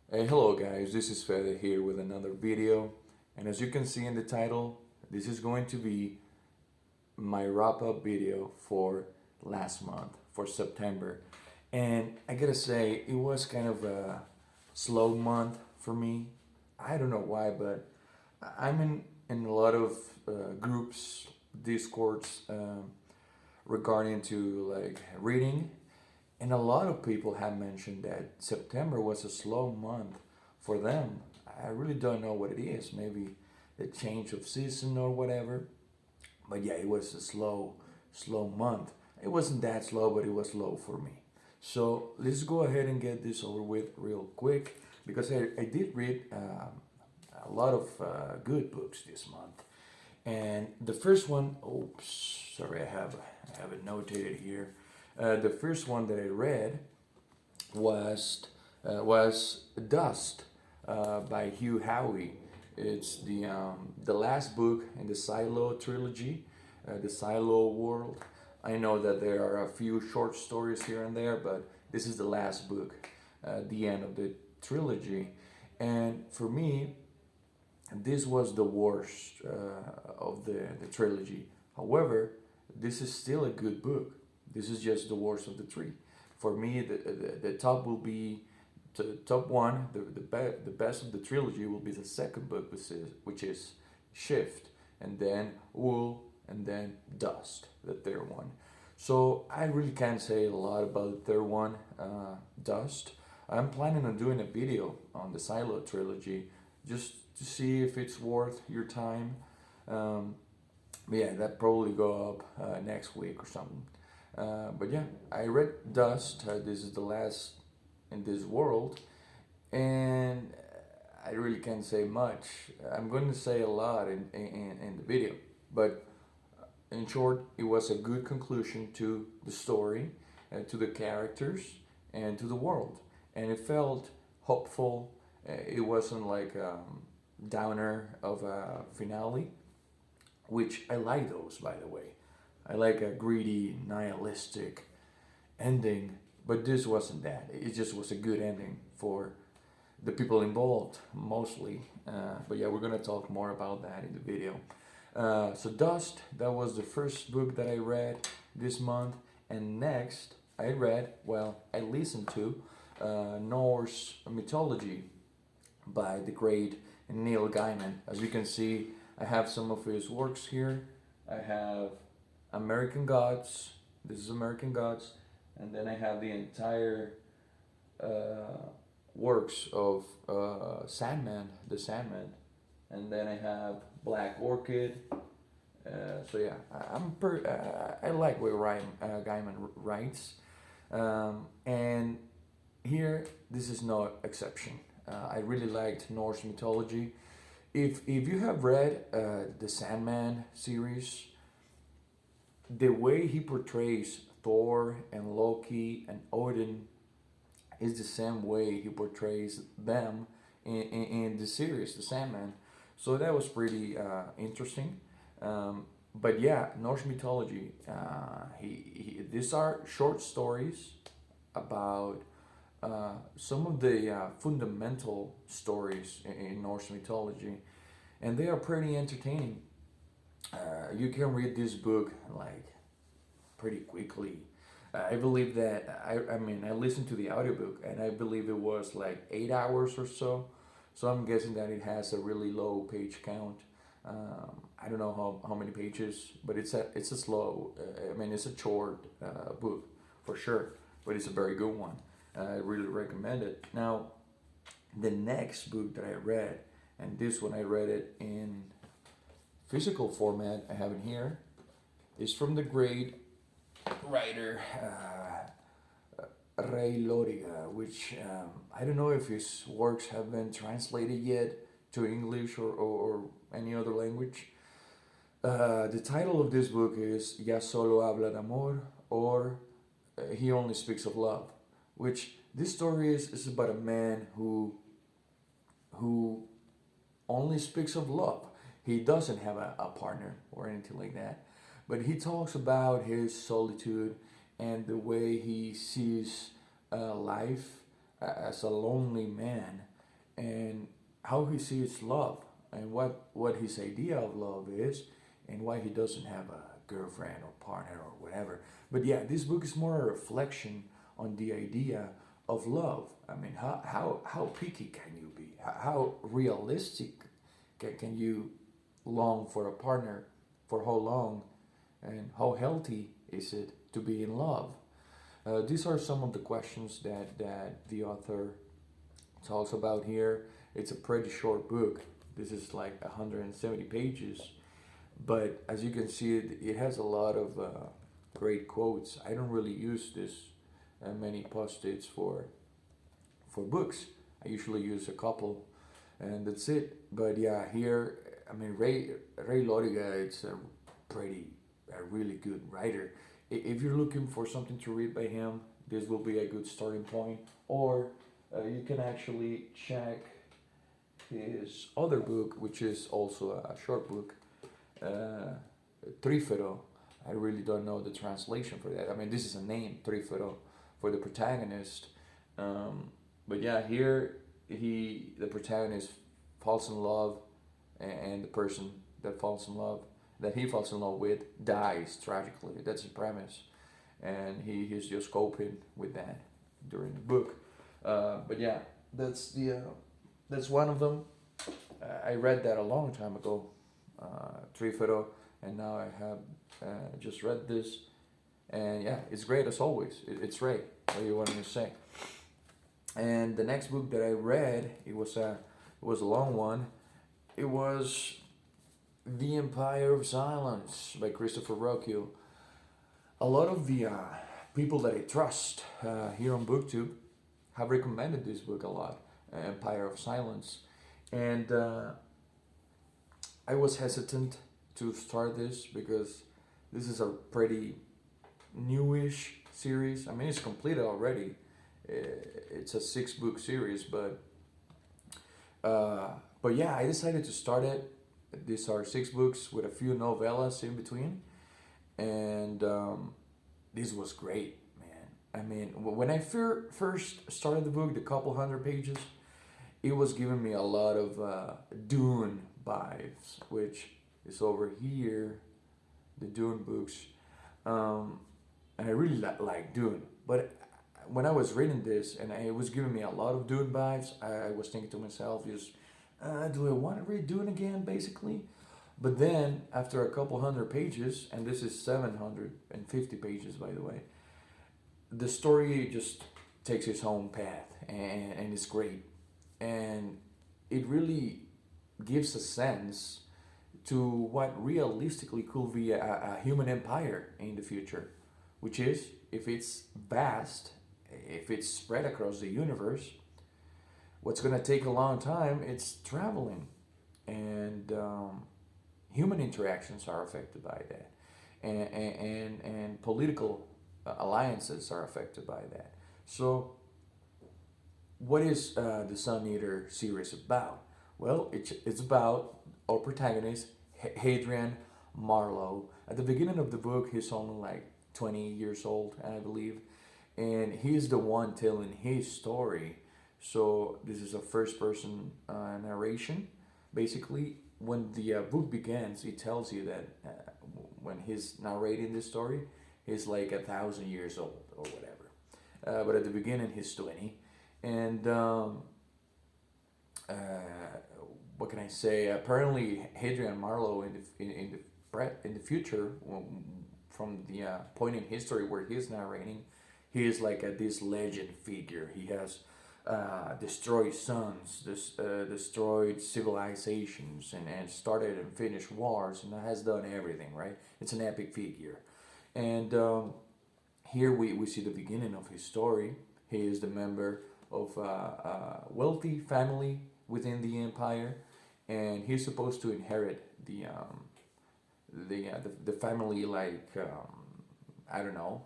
Hey, hello guys, this is Fede here with another video. And as you can see in the title, this is going to be my wrap-up video for last month, for September. And I gotta say, it was kind of a slow month for me. I don't know why, but I'm in a lot of groups, discords, regarding to like reading, and a lot of people have mentioned that September was a slow month for them. I really don't know what it is. Maybe the change of season or whatever. But yeah, it was a slow month. It wasn't that slow, but it was slow for me. So let's go ahead and get this over with real quick because I did read a lot of good books this month. And the first one, oops, sorry, I have it notated here. The first one that I read was Dust by Hugh Howey. It's the last book in the Silo trilogy, the Silo world. I know that there are a few short stories here and there, but this is the last book, the end of the trilogy. And for me, this was the worst of the trilogy. However, this is still a good book. This is just the worst of the three. For me, the top will be the top one. The best of the trilogy will be the second book, which is Shift, and then Wool, and then Dust, the third one. So I really can't say a lot about the third one, Dust. I'm planning on doing a video on the Silo trilogy just to see if it's worth your time. Um, yeah, that probably go up next week or something. But yeah, I read Dust. This is the last in this world, and I really can't say much. I'm going to say a lot in the video, but in short, it was a good conclusion to the story, to the characters, and to the world. And it felt hopeful. It wasn't like downer of a finale, which I like those, by the way. I like a greedy, nihilistic ending, but this wasn't that. It just was a good ending for the people involved, mostly. But yeah, we're gonna talk more about that in the video. So Dust, that was the first book that I read this month, and next I listened to Norse Mythology by the great Neil Gaiman. As you can see, I have some of his works here. I have American Gods. This is American Gods, and then I have the entire works of Sandman, the Sandman, and then I have Black Orchid. So yeah, I like what Gaiman writes, and here this is no exception. I really liked Norse mythology. If you have read the Sandman series, the way he portrays Thor and Loki and Odin is the same way he portrays them in the series, The Sandman. So that was pretty interesting. But yeah, Norse mythology. These are short stories about some of the fundamental stories in Norse mythology, and they are pretty entertaining. You can read this book like pretty quickly. I believe that I listened to the audiobook and I believe it was like 8 hours or so. So I'm guessing that it has a really low page count. I don't know how many pages, but it's a slow. It's a short book for sure, but it's a very good one. I really recommend it. Now, the next book that I read, and this one I read it in physical format. I have it here. Is from the great writer Ray Loriga, which I don't know if his works have been translated yet to English or any other language. The title of this book is Ya solo habla de amor, or He only speaks of love, which this story is about a man who only speaks of love. He doesn't have a partner or anything like that, but he talks about his solitude and the way he sees life as a lonely man. and how he sees love and what his idea of love is and why he doesn't have a girlfriend or partner or whatever. But yeah, this book is more a reflection on the idea of love. I mean, how picky can you be? How realistic can you long for a partner for how long, and how healthy is it to be in love? These are some of the questions that the author talks about here. It's a pretty short book. This is like 170 pages, but as you can see, it has a lot of great quotes. I don't really use this many post-its for books. I usually use a couple, and that's it. But yeah, here, I mean, Ray Loriga, it's a really good writer. If you're looking for something to read by him, this will be a good starting point. Or you can actually check his other book, which is also a short book, Trifero. I really don't know the translation for that. I mean, this is a name, Trifero, for the protagonist. But yeah, here the protagonist falls in love, and the person that he falls in love with dies tragically. That's the premise, and he's just coping with that during the book. But yeah, that's one of them. I read that a long time ago, Trifero, and now I have just read this, and yeah, it's great as always. It's Ray. What do you want me to say? And the next book that I read, it was a long one. It was The Empire of Silence by Christopher Rockhill. A lot of the people that I trust here on Booktube have recommended this book a lot, Empire of Silence. And I was hesitant to start this because this is a pretty newish series. I mean, it's completed already. It's a 6-book series, but yeah, I decided to start it. These are 6 books with a few novellas in between, and this was great, man. I mean, when I first started the book, the couple hundred pages, it was giving me a lot of Dune vibes, which is over here, the Dune books, and I really like Dune. But when I was reading this and it was giving me a lot of Dune vibes, I was thinking to myself, just, do I want to read Dune again, basically? But then, after a couple hundred pages, and this is 750 pages, by the way, the story just takes its own path, and it's great. And it really gives a sense to what realistically could be a human empire in the future, which is, if it's vast, if it's spread across the universe, what's going to take a long time, it's traveling. And human interactions are affected by that. And political alliances are affected by that. So what is the Sun Eater series about? Well, it's about our protagonist, Hadrian Marlowe. At the beginning of the book, he's only like 20 years old, I believe. And he's the one telling his story. So this is a first-person narration. Basically, when the book begins, it tells you that when he's narrating this story, he's like 1,000 years old or whatever. But at the beginning, he's 20. And what can I say? Apparently, Hadrian Marlowe in the future, from the point in history where he's narrating, he is like this legend figure. He has destroyed suns, destroyed civilizations, and started and finished wars, and has done everything, right? It's an epic figure. And here we see the beginning of his story. He is the member of a wealthy family within the empire, and he's supposed to inherit the family, like I don't know,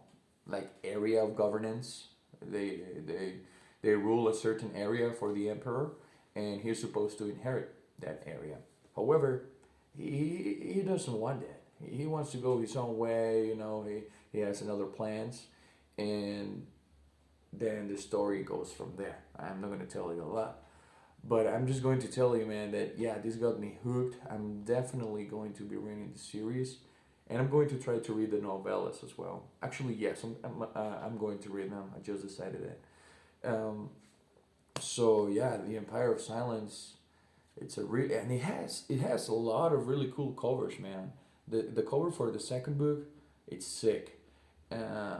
like area of governance. They rule a certain area for the emperor, and he's supposed to inherit that area. However, he doesn't want that. He wants to go his own way. You know, he has another plans, and then the story goes from there. I'm not going to tell you a lot, But I'm just going to tell you, man, that yeah, this got me hooked. I'm definitely going to be reading the series, and I'm going to try to read the novellas as well. Actually, yes, I'm going to read them. I just decided that. So yeah, the Empire of Silence. It's a and it has a lot of really cool covers, man. The cover for the second book, it's sick. I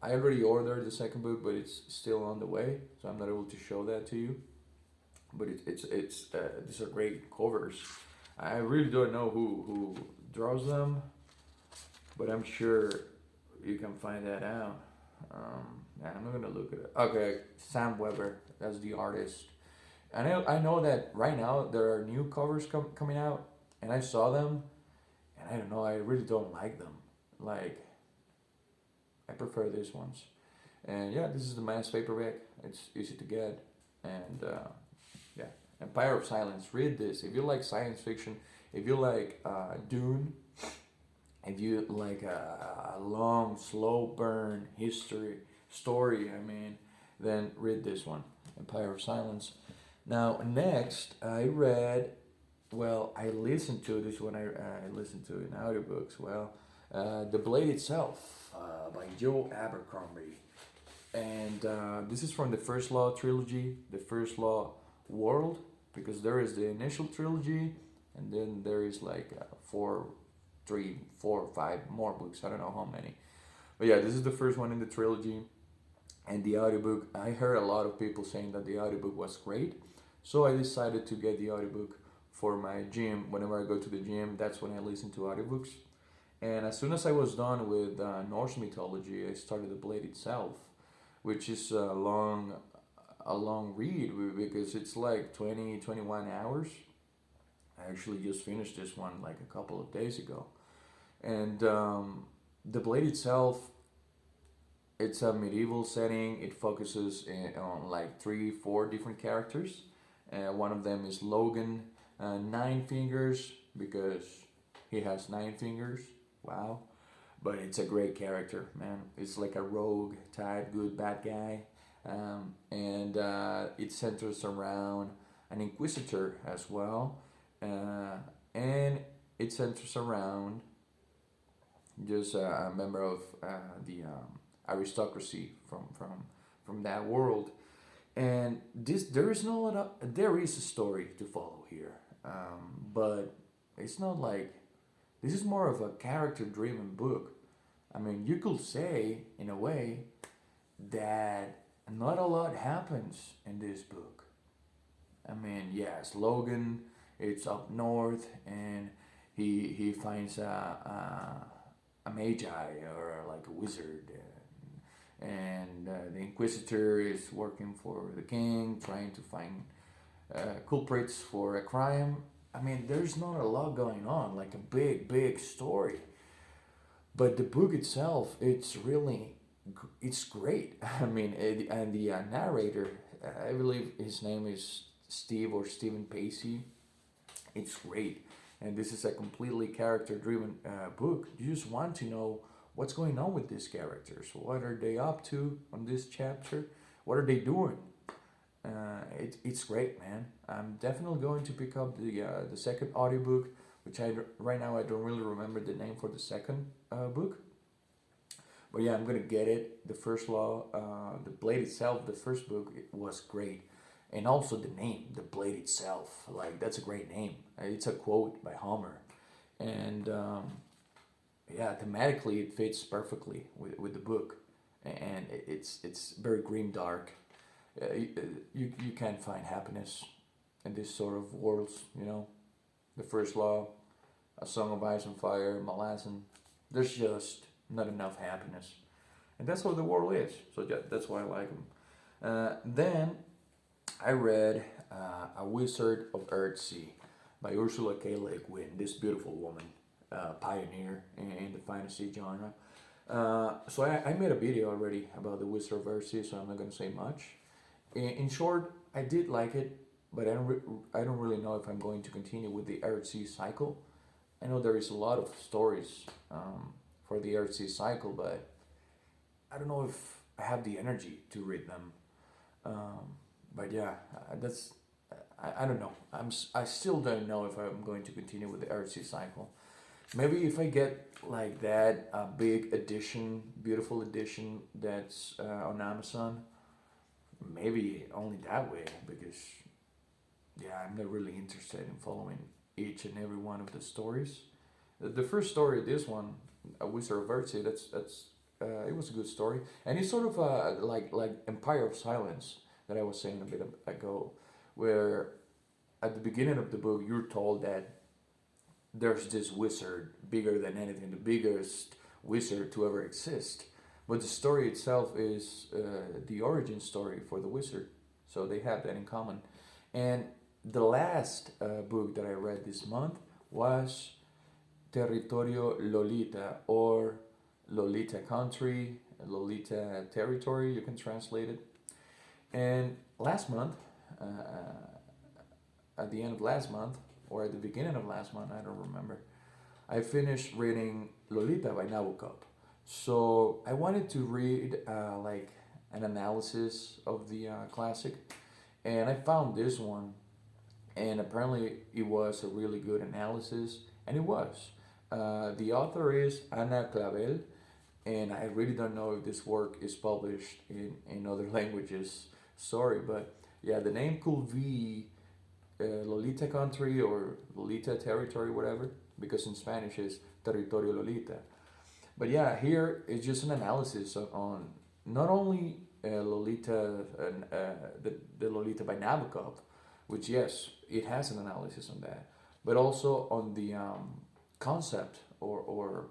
already ordered the second book, but it's still on the way, so I'm not able to show that to you. But these are great covers. I really don't know who draws them, but I'm sure you can find that out. Yeah, I'm not gonna look at it. Okay, Sam Weber, that's the artist. I know that right now there are new covers coming out, and I saw them, and I don't know, I really don't like them. Like, I prefer these ones. And yeah, this is the mass paperback. It's easy to get, and yeah, Empire of Silence. Read this if you like science fiction. If you like Dune, if you like a long, slow burn history story, I mean, then read this one, Empire of Silence. Now, next, I read, well, I listened to this one, I listened to in audiobooks. Well, The Blade Itself by Joe Abercrombie. And this is from the First Law trilogy, the First Law world, because there is the initial trilogy, and then there is like three, four, five more books. I don't know how many. But yeah, this is the first one in the trilogy. And the audiobook, I heard a lot of people saying that the audiobook was great. So I decided to get the audiobook for my gym. Whenever I go to the gym, that's when I listen to audiobooks. And as soon as I was done with Norse Mythology, I started The Blade Itself, which is a long read because it's like 20, 21 hours. I actually just finished this one like a couple of days ago. And The Blade Itself, it's a medieval setting. It focuses on like three, four different characters. One of them is Logan, Nine Fingers, because he has 9 fingers. Wow. But it's a great character, man. It's like a rogue type, good, bad guy. And it centers around an inquisitor as well. And it centers around just a member of the aristocracy from that world. And there is no there is a story to follow here, but it's not like this is more of a character-driven book. I mean, you could say in a way that not a lot happens in this book. I mean, yes, Logan, it's up north, and he finds a magi or like a wizard, and the Inquisitor is working for the king, trying to find culprits for a crime. I mean, there's not a lot going on, like a big story. But the book itself, it's great. I mean, and the narrator, I believe his name is Steve or Stephen Pacey. It's great, and this is a completely character-driven book. You just want to know what's going on with these characters. What are they up to on this chapter? What are they doing? It's great, man. I'm definitely going to pick up the second audiobook, which right now I don't really remember the name for the second book. But yeah, I'm gonna get it. The First Law, The Blade Itself, the first book, it was great. And also the name, The Blade Itself, like that's a great name. It's a quote by Homer. And yeah, thematically it fits perfectly with the book. And it's very grim dark. You can't find happiness in this sort of worlds, The First Law, A Song of Ice and Fire, Malazan. There's just not enough happiness. And that's how the world is. So that's why I like them. Then I read A Wizard of Earthsea by Ursula K. Le Guin, this beautiful woman, pioneer in the fantasy genre. So I made a video already about The Wizard of Earthsea, so I'm not going to say much. In short, I did like it, but I don't really know if I'm going to continue with the Earthsea cycle. I know there is a lot of stories for the Earthsea cycle, but I don't know if I have the energy to read them. But yeah, I don't know. I still don't know if I'm going to continue with the Earthsea cycle. Maybe if I get like that a big edition, beautiful edition that's on Amazon, maybe only that way because yeah, I'm not really interested in following each and every one of the stories. The first story, this one, A Wizard of Earthsea, it was a good story, and it's sort of like Empire of Silence that I was saying a bit ago, where at the beginning of the book you're told that there's this wizard bigger than anything, the biggest wizard to ever exist. But the story itself is the origin story for the wizard, so they have that in common. And the last book that I read this month was Territorio Lolita, or Lolita Country, Lolita Territory, you can translate it. And last month, at the end of last month, or at the beginning of last month, I don't remember, I finished reading Lolita by Nabokov. So I wanted to read like an analysis of the classic, and I found this one, and apparently it was a really good analysis, and it was. The author is Anna Clavel, and I really don't know if this work is published in other languages. Sorry, but yeah, the name could be Lolita Country or Lolita Territory, whatever, because in Spanish is Territorio Lolita. But yeah, here it's just an analysis on not only Lolita, the Lolita by Nabokov, which yes, it has an analysis on that, but also on the concept or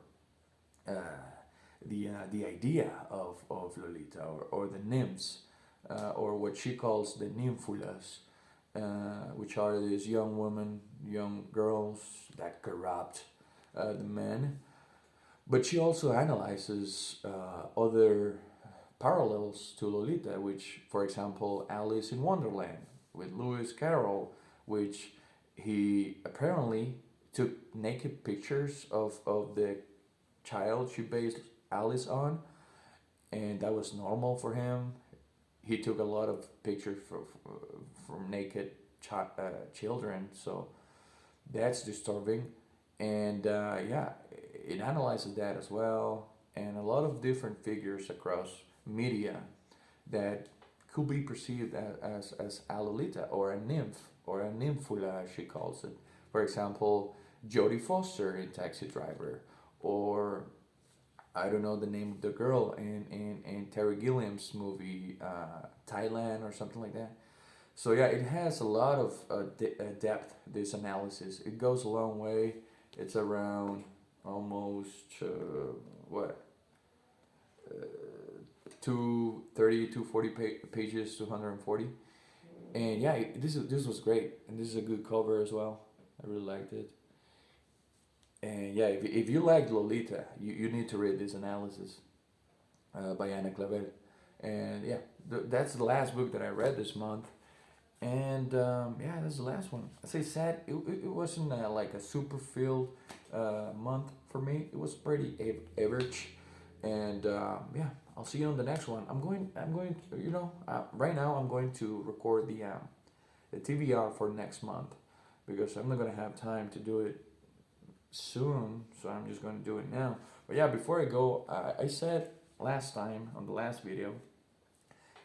the idea of Lolita or the nymphs, or what she calls the nymphulas, which are these young women, young girls that corrupt the men. But she also analyzes other parallels to Lolita, which, for example, Alice in Wonderland with Lewis Carroll, which he apparently took naked pictures of the child she based Alice on, and that was normal for him. He took a lot of pictures from naked children, so that's disturbing. And yeah, it analyzes that as well, and a lot of different figures across media that could be perceived as a Lolita or a nymph or a nymphula, as she calls it. For example, Jodie Foster in Taxi Driver, or I don't know the name of the girl in Terry Gilliam's movie Thailand or something like that. So yeah, it has a lot of depth. This analysis, it goes a long way. It's around almost what 230, 240 pages, 240, and yeah, this was great, and this is a good cover as well. I really liked it. And yeah, if you like Lolita, you need to read this analysis by Anna Clavel. And yeah, that's the last book that I read this month. And yeah, that's the last one. As I said, it wasn't like a super filled month for me. It was pretty average. And yeah, I'll see you on the next one. Right now I'm going to record the TBR for next month because I'm not gonna have time to do it soon, so I'm just going to do it now. But yeah, before I go, I said last time on the last video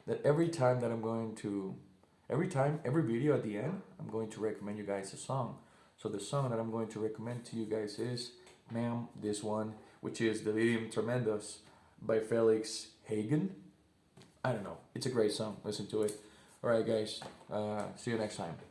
that every video at the end, I'm going to recommend you guys a song. So the song that I'm going to recommend to you guys is, ma'am, this one, which is Delirium Tremendous by Felix Hagen. I don't know, it's a great song, listen to it. Alright guys, see you next time.